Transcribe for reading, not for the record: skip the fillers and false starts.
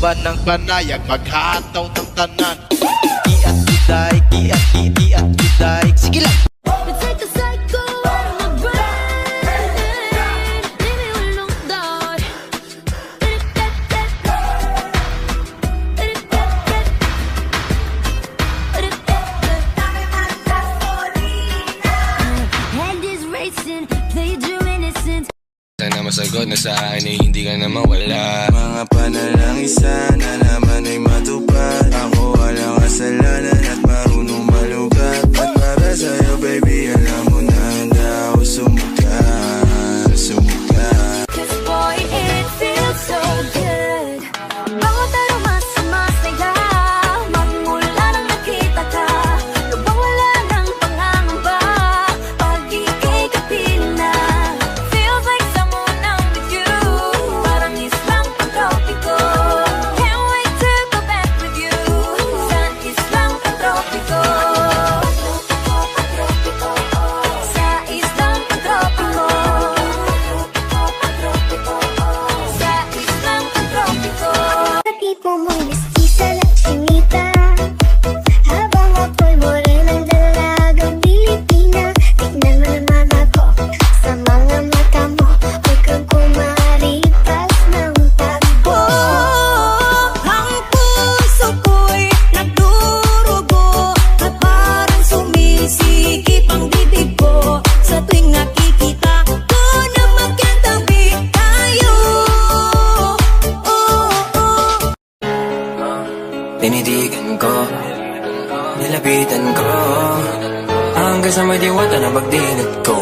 ba ng panayag maghataw ng tanan? Kiat kiday, kiat kiday. Sige lang. It's like a psycho out of my brain. Leave me alone, dog. Head is racing, played your innocence. Sana masagot na sa akin ay hindi ka na mawala. Mga panalangin sana naman ay matupad. Ako walang kasalanan at marunong malugat. At para sa'yo baby alam mo na handa ako sumuka. Cause boy it feels so good. Bawat araw mas sumasaya. Magmula nang nakita ka, nawawala ng pangangamba. Pag ika'y kapiling na, feels like someone I'm with you. Parang islang pantropiko. Can't wait to go back with you. Sa islang pantropiko. Sa islang pantropiko. Sa islang pantropiko. Sa tipo mo'y mestiza la chinita, habang ako'y morenang dalagang Pilipina. Tignan mo naman ako sa mga mata mo, huwag kang kumaripas ng takbo. Ang puso ko'y nagdurugo at parang sumisikip ang bibig ko sa tuwing nakikita ko na magkatabi tayo. Tinitigan ko, nilapitan ko, hanggang sa may diwata na magdilat ko.